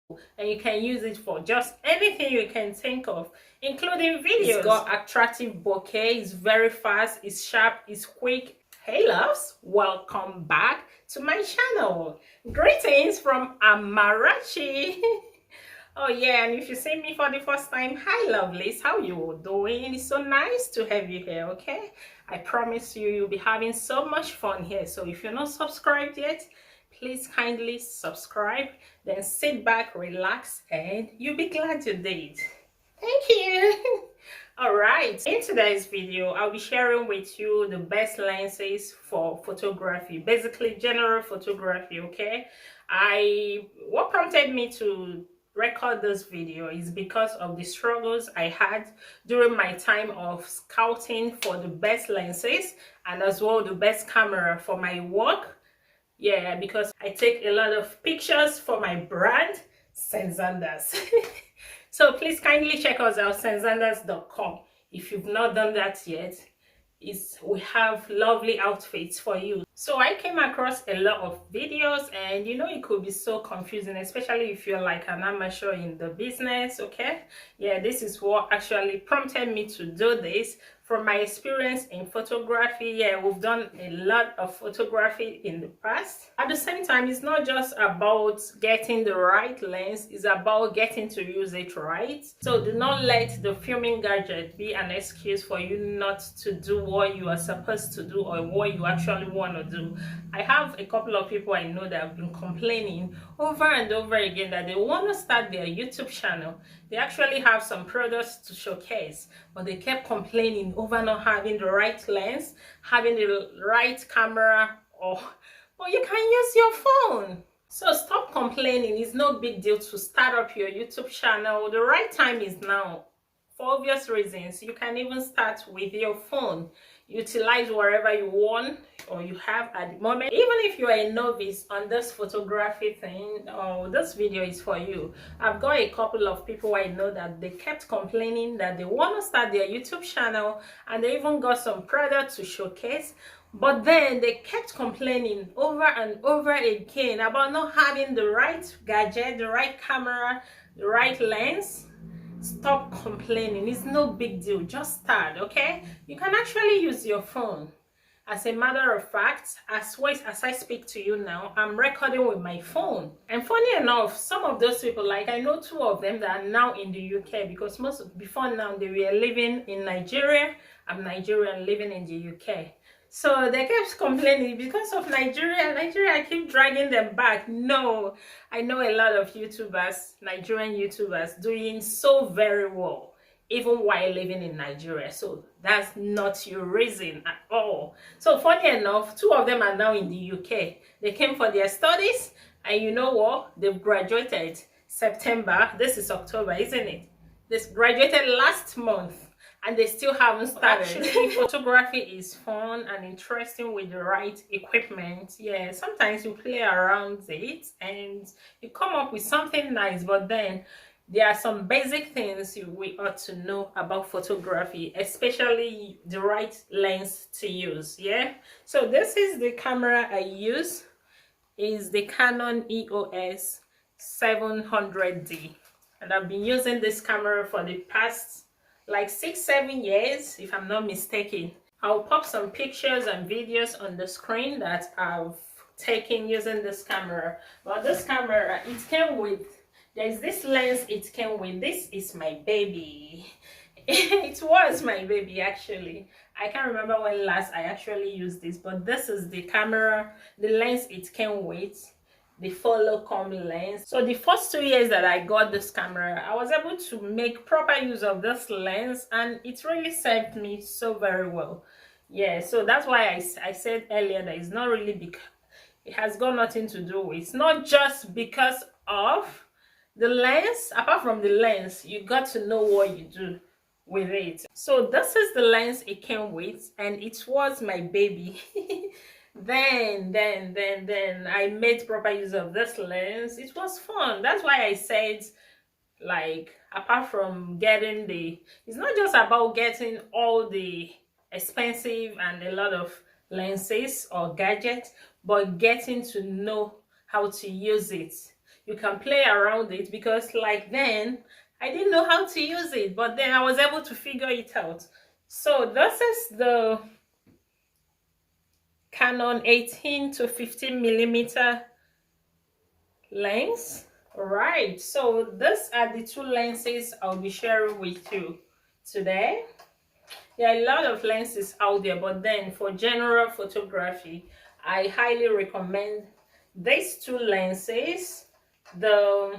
and you can use it for just anything you can think of, including videos. It's got attractive bokeh, it's very fast, it's sharp, it's quick. Hey loves, welcome back to my channel. Greetings from Amarachi. Oh yeah, and if you see me for the first time, hi lovelies, how you all doing? It's so nice to have you here. Okay, I promise you'll be having so much fun here. So if you're not subscribed yet, please kindly subscribe, then sit back, relax, and you'll be glad you did. Thank you. All right, in today's video I'll be sharing with you the best lenses for photography, basically general photography. Okay, what prompted me to record this video is because of the struggles I had during my time of scouting for the best lenses and as well the best camera for my work. Yeah, because I take a lot of pictures for my brand, Senzanders. So please kindly check us out, senzanders.com. If you've not done that yet, we have lovely outfits for you. So I came across a lot of videos, and you know it could be so confusing, especially if you're like an amateur in the business. Okay, yeah, this is what actually prompted me to do this. From my experience in photography, yeah, we've done a lot of photography in the past. At the same time, it's not just about getting the right lens, it's about getting to use it right. So do not let the filming gadget be an excuse for you not to do what you are supposed to do or what you actually want to do. I have a couple of people I know that have been complaining over and over again that they want to start their YouTube channel. They actually have some products to showcase, but they kept complaining over not having the right lens, having the right camera, or you can use your phone. So stop complaining. It's no big deal to start up your YouTube channel. The right time is now. For obvious reasons, you can even start with your phone. Utilize wherever you want or you have at the moment. Even if you are a novice on this photography thing, this video is for you. I've got a couple of people I know that they kept complaining that they want to start their YouTube channel, and they even got some products to showcase, but then they kept complaining over and over again about not having the right gadget, the right camera, the right lens. Stop complaining. It's no big deal. Just start. Okay, you can actually use your phone. As a matter of fact, as I speak to you now, I'm recording with my phone. And funny enough, some of those people, like I know two of them that are now in the UK, because before now they were living in Nigeria. I'm Nigerian living in the UK. So they kept complaining because of Nigeria, I keep dragging them back. No, I know a lot of YouTubers, Nigerian YouTubers, doing so very well, even while living in Nigeria. So that's not your reason at all. So funny enough, two of them are now in the UK. They came for their studies, and you know what? They've graduated September. This is October, isn't it? They graduated last month, and they still haven't started. Actually, photography is fun and interesting with the right equipment. Yeah, sometimes you play around it and you come up with something nice, but then there are some basic things we ought to know about photography, especially the right lens to use. Yeah, so this is the camera I use. Is the Canon EOS 700D, and I've been using this camera for the past like 6-7 years, if I'm not mistaken. I'll pop some pictures and videos on the screen that I've taken using this camera. But this camera, it came with, there's this lens it came with. This is my baby. It was my baby actually. I can't remember when last I actually used this, but this is the camera, the lens it came with, the follow come lens. So the first 2 years that I got this camera, I was able to make proper use of this lens, and it really served me so very well. Yeah, so that's why I said earlier that it's not really because it has got nothing to do. It's not just because of the lens. Apart from the lens, you got to know what you do with it. So this is the lens it came with, and it was my baby. Then I made proper use of this lens. It was fun. That's why I said, like, apart from getting it's not just about getting all the expensive and a lot of lenses or gadgets, but getting to know how to use it. you can play around it, because like then I didn't know how to use it, but then I was able to figure it out. So this is the Canon 18 to 15 millimeter lens. All right, so these are the two lenses I'll be sharing with you today. There are a lot of lenses out there, but then for general photography, I highly recommend these two lenses. The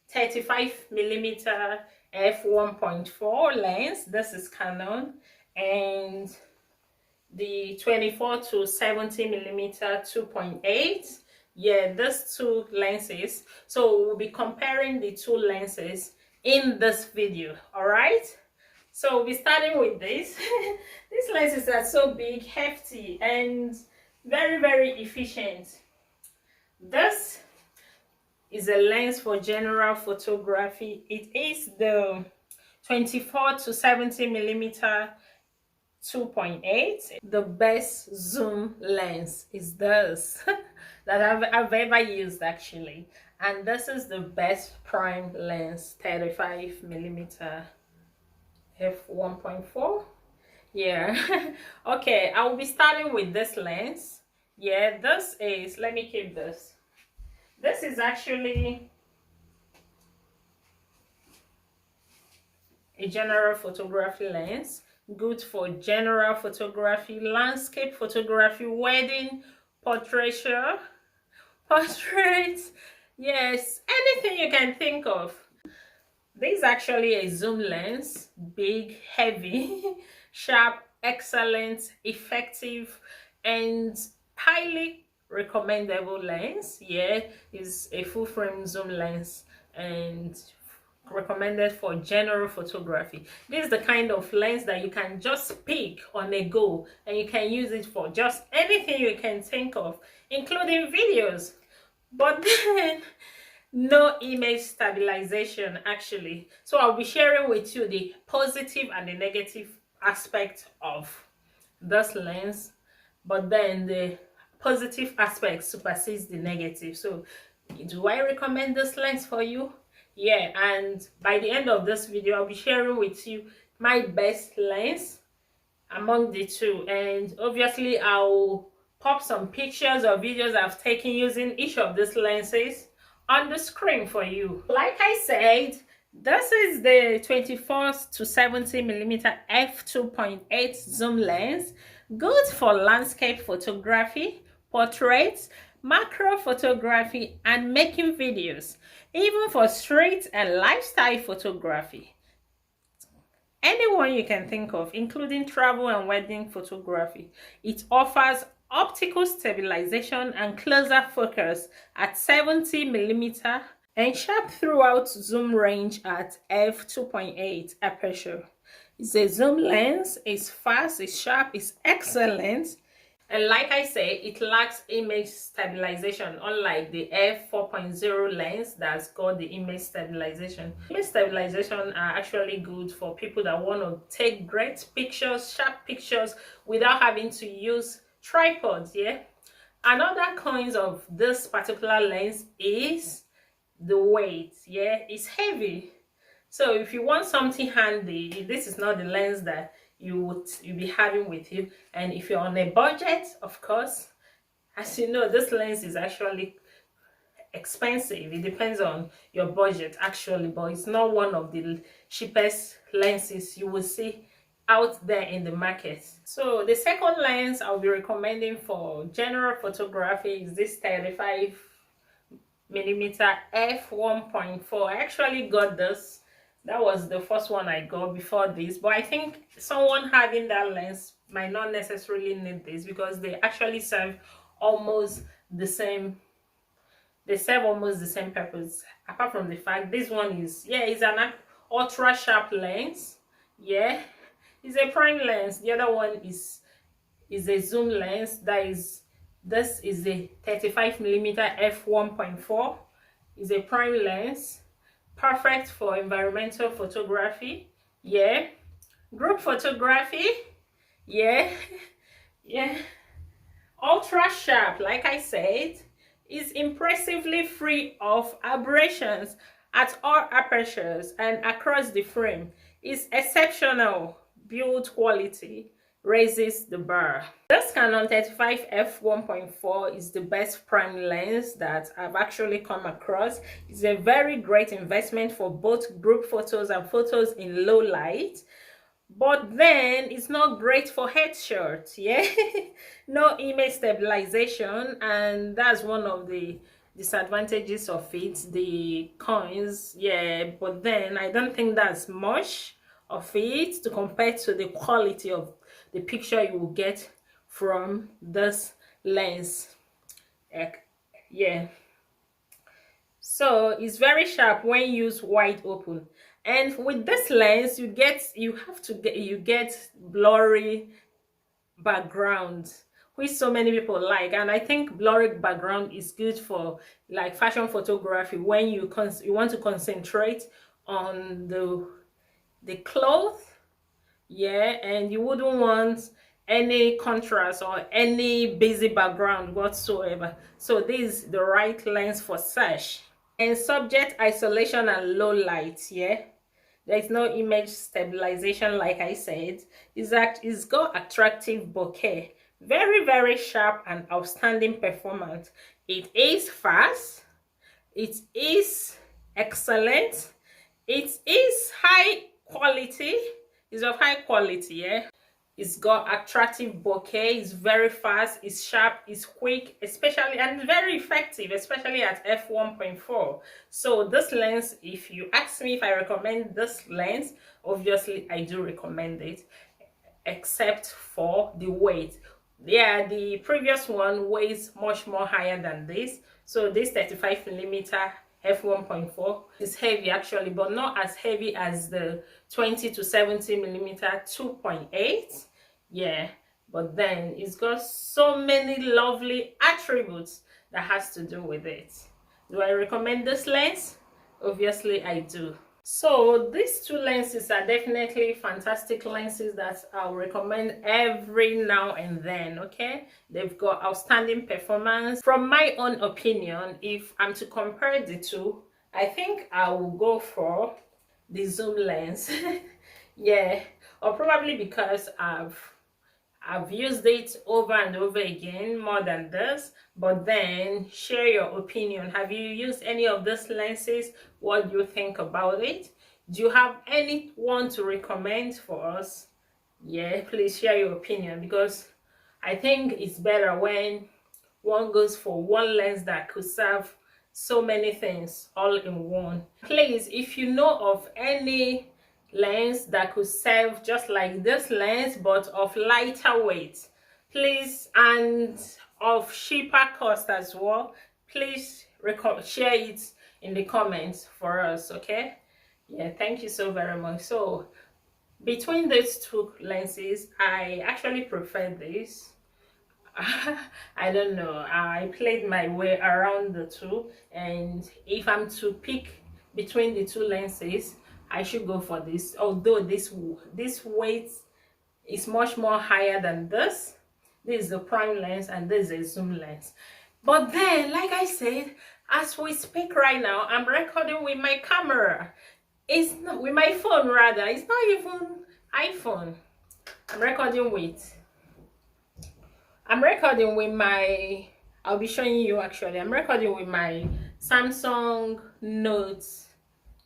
35 millimeter f1.4 lens, this is Canon, and the 24 to 70 millimeter 2.8. Yeah, these two lenses. So we'll be comparing the two lenses in this video. All right, so we'll be starting with this. These lenses are so big, hefty, and very, very efficient. This is a lens for general photography. It is the 24 to 70 millimeter 2.8. The best zoom lens is this that I've ever used, actually. And this is the best prime lens, 35 millimeter f1.4. Yeah. Okay, I will be starting with this lens. Yeah, this is, let me keep this. This is actually a general photography lens, good for general photography, landscape photography, wedding, portraiture, portraits, yes, anything you can think of. This is actually a zoom lens, big, heavy, sharp, excellent, effective, and highly recommendable lens. Yeah, is a full frame zoom lens and recommended for general photography. This is the kind of lens that you can just pick on a go, and you can use it for just anything you can think of, including videos. But then no image stabilization, actually. So I'll be sharing with you the positive and the negative aspect of this lens, but then the positive aspect supersedes the negative. So do I recommend this lens for you? Yeah, and by the end of this video, I'll be sharing with you my best lens among the two, and obviously I'll pop some pictures or videos I've taken using each of these lenses on the screen for you. Like I said, this is the 24 to 70 millimeter f2.8 zoom lens, good for landscape photography, portraits, macro photography, and making videos, even for street and lifestyle photography. Anyone you can think of, including travel and wedding photography. It offers optical stabilization and closer focus at 70 millimeter and sharp throughout zoom range at f2.8 aperture. It's a zoom lens, it's fast, it's sharp, it's excellent. And like I say, it lacks image stabilization, unlike the f4.0 lens that's got the image stabilization. Image stabilization are actually good for people that want to take great pictures, sharp pictures, without having to use tripods. Yeah. Another cons of this particular lens is the weight. Yeah, it's heavy. So if you want something handy, this is not the lens that you'll be having with you. And if you're on a budget, of course, as you know, this lens is actually expensive. It depends on your budget, actually, but it's not one of the cheapest lenses you will see out there in the market. So the second lens I'll be recommending for general photography is this 35 millimeter f1.4. I actually got this. That was the first one I got before this, but I think someone having that lens might not necessarily need this, because they actually serve almost the same. They serve almost the same purpose, apart from the fact this one is, yeah, it's an ultra sharp lens. Yeah, it's a prime lens. The other one is a zoom lens. This is a 35 millimeter f1.4. Is a prime lens, perfect for environmental photography. Yeah, group photography. Yeah. Yeah, ultra sharp, like I said. Is impressively free of aberrations at all apertures and across the frame. Is exceptional build quality, raises the bar. This Canon 35 f1.4 is the best prime lens that I've actually come across. It's a very great investment for both group photos and photos in low light. But then it's not great for headshots. Yeah. No image stabilization, and that's one of the disadvantages of it, the coins. Yeah, but then I don't think that's much of it to compare to the quality of the picture you will get from this lens. Yeah, so it's very sharp when used wide open, and with this lens you get blurry background, which so many people like. And I think blurry background is good for like fashion photography, when you want to concentrate on the cloth. Yeah, and you wouldn't want any contrast or any busy background whatsoever. So this is the right lens for search. And subject isolation and low light. Yeah, there's no image stabilization, like I said. It's got attractive bokeh, very sharp and outstanding performance. It is fast, it is excellent, it is high quality, it's of high quality. Yeah, it's got attractive bokeh, it's very fast, it's sharp, it's quick, especially, and very effective, especially at f1.4. So this lens, if you ask me if I recommend this lens, obviously I do recommend it, except for the weight. Yeah, the previous one weighs much more higher than this. So this 35mm f1.4 is heavy actually, but not as heavy as the 20 to 70mm 2.8. Yeah, but then it's got so many lovely attributes that has to do with it. Do I recommend this lens? Obviously I do. So these two lenses are definitely fantastic lenses that I'll recommend every now and then. Okay, they've got outstanding performance. From my own opinion, if I'm to compare the two, I think I will go for the zoom lens. Yeah, or probably because I've used it over and over again more than this. But then share your opinion. Have you used any of these lenses? What do you think about it? Do you have anyone to recommend for us? Yeah, please share your opinion, because I think it's better when one goes for one lens that could serve so many things all in one. Please, if you know of any lens that could serve just like this lens but of lighter weight, please, and of cheaper cost as well, please share it in the comments for us. Okay, yeah, thank you so very much. So between these two lenses, I actually prefer this. I don't know, I played my way around the two, and if I'm to pick between the two lenses, I should go for this, although this weight is much more higher than this. This is the prime lens and this is a zoom lens. But then, like I said, as we speak right now, I'm recording with my camera. It's not with my phone, rather. It's not even iPhone. I'm recording with my, I'll be showing you actually. I'm recording with my Samsung Note,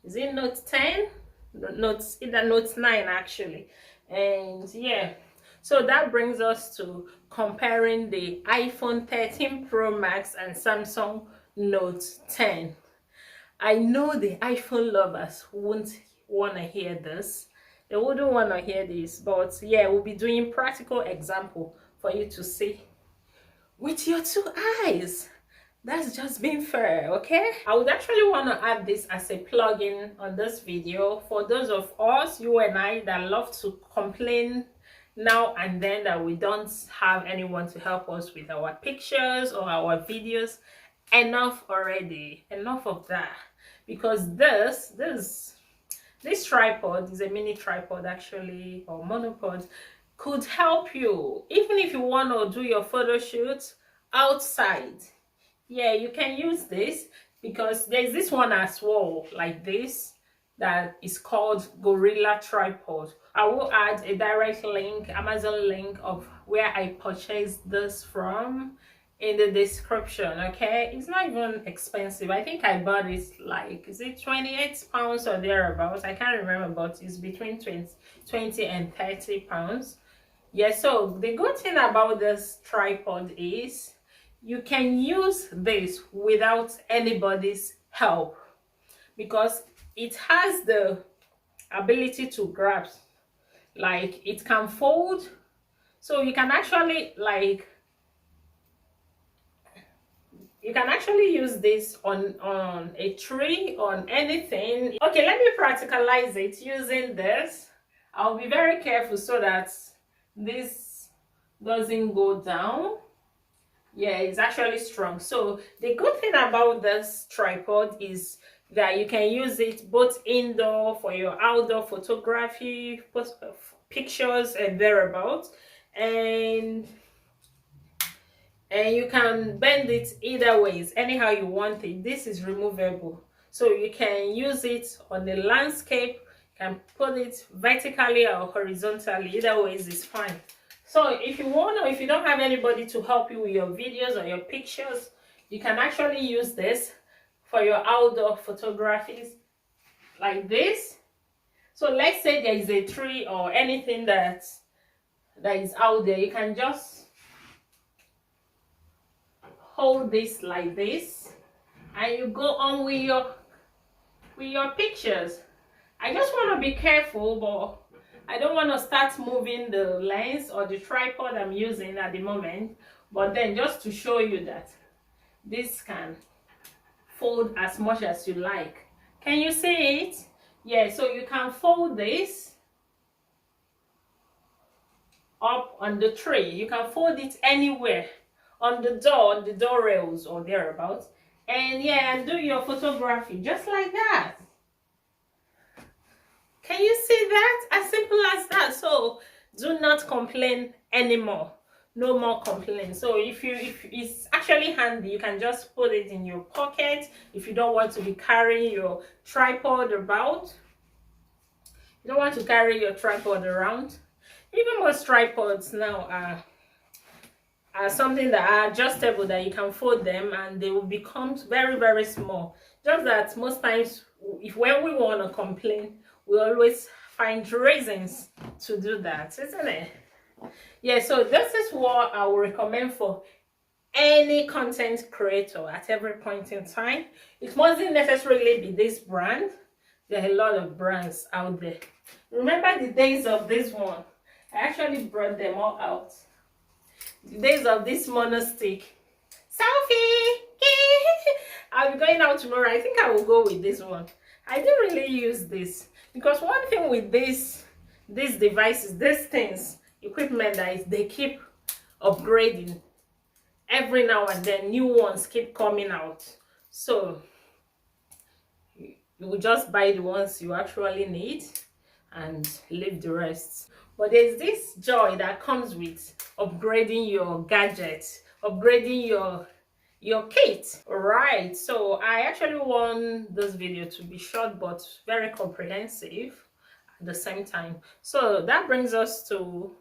is it Note 10? Either Note 9 actually. And yeah, so that brings us to comparing the iPhone 13 Pro Max and Samsung Note 10. I know the iPhone lovers won't want to hear this. They wouldn't want to hear this, but yeah, we'll be doing practical example for you to see with your two eyes. That's just being fair. Okay, I would actually want to add this as a plugin on this video for those of us, you and I, that love to complain now and then that we don't have anyone to help us with our pictures or our videos. Enough already, enough of that, because this tripod is a mini tripod actually, or monopod, could help you even if you want to do your photo shoot outside. Yeah, you can use this because there's this one as well, like this, that is called Gorilla Tripod. I will add a direct link, Amazon link of where I purchased this from in the description. Okay, it's not even expensive. I think I bought it like, is it 28 pounds or thereabouts? I can't remember, but it's between 20 and 30 pounds. Yeah, so the good thing about this tripod is you can use this without anybody's help because it has the ability to grasp, like it can fold, so you can actually use this on a tree, on anything. Okay, let me practicalize it using this. I'll be very careful so that this doesn't go down. Yeah, it's actually strong. So the good thing about this tripod is that you can use it both indoor for your outdoor photography, pictures and thereabouts, and you can bend it either ways, anyhow you want it. This is removable, so you can use it on the landscape, you can put it vertically or horizontally, either ways is fine. So if you want, or if you don't have anybody to help you with your videos or your pictures, you can actually use this for your outdoor photographies like this. So let's say there is a tree or anything that is out there, you can just hold this like this and you go on with your pictures. I just want to be careful, but I don't want to start moving the lens or the tripod I'm using at the moment. But then just to show you that this can fold as much as you like. Can you see it? Yeah, so you can fold this up on the tray. You can fold it anywhere, on the door rails or thereabouts. And yeah, and do your photography just like that. Can you see that? As simple as that. So do not complain anymore. No more complaints. So if it's actually handy, you can just put it in your pocket if you don't want to be carrying your tripod about. You don't want to carry your tripod around. Even most tripods now are something that are adjustable, that you can fold them and they will become very, very small. Just that most times, when we want to complain, we always find reasons to do that, isn't it? Yeah, so this is what I would recommend for any content creator at every point in time. It mustn't necessarily be this brand. There are a lot of brands out there. Remember the days of this one? I actually brought them all out. The days of this monostick. Selfie! I'll be going out tomorrow. I think I will go with this one. I didn't really use this because one thing with these devices, these things, equipment, that is, they keep upgrading every now and then. New ones keep coming out, so you will just buy the ones you actually need and leave the rest. But there's this joy that comes with upgrading your gadgets, upgrading your kit. All right, so I actually want this video to be short but very comprehensive at the same time. So that brings us to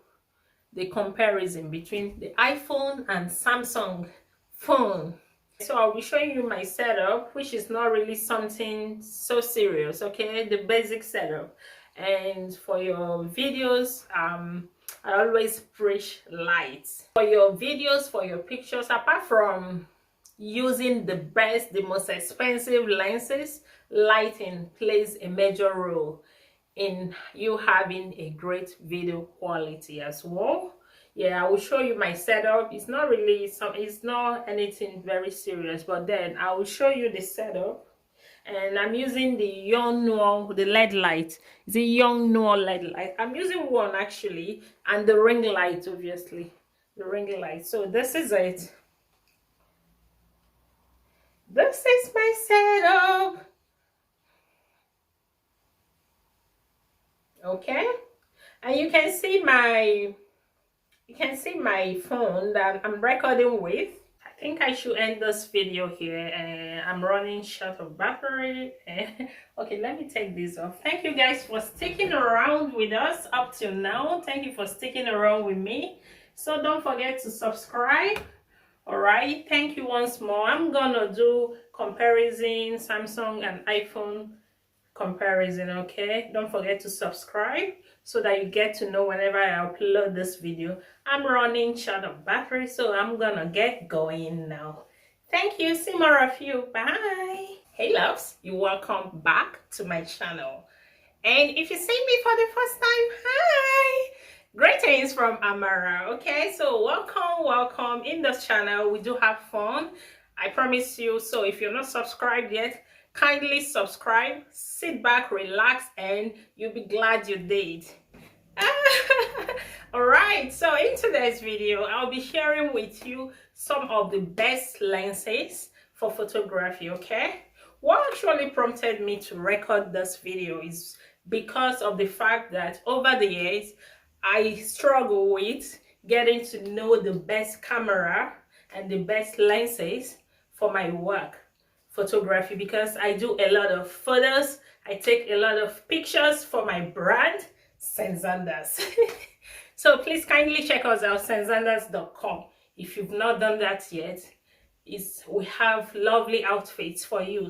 the comparison between the iPhone and Samsung phone. So I'll be showing you my setup, which is not really something so serious, okay? The basic setup. And for your videos, I always preach lights. For your videos, for your pictures, apart from using the best, the most expensive lenses, lighting plays a major role in you having a great video quality as well. Yeah, I will show you my setup. It's not really it's not anything very serious, but then I will show you the setup. And I'm using the Yongnuo, the LED light. It's a Yongnuo LED light. I'm using one actually, and the ring light, obviously, the ring light. So this is it. This is my setup. Okay, and you can see my phone that I'm recording with. think I should end this video here, and I'm running short of battery. Okay, let me take this off. Thank you guys for sticking around with us up till now. Thank you for sticking around with me. So don't forget to subscribe. All right, thank you once more. I'm gonna do comparison, Samsung and iPhone comparison. Okay, don't forget to subscribe so that you get to know whenever I upload this video. I'm running short of battery, so I'm gonna get going now. Thank you. See more of you. Bye. Hey loves, you're welcome back to my channel. And if you see me for the first time, hi, greetings from Amara. Okay, so welcome in this channel. We do have fun, I promise you. So if you're not subscribed yet, kindly subscribe, sit back, relax, and you'll be glad you did. All right, so in today's video I'll be sharing with you some of the best lenses for photography. Okay, what actually prompted me to record this video is because of the fact that over the years I struggle with getting to know the best camera and the best lenses for my work, photography, because I do a lot of photos. I take a lot of pictures for my brand, Senzanders. So please kindly check us out, senzanders.com. If you've not done that yet, we have lovely outfits for you.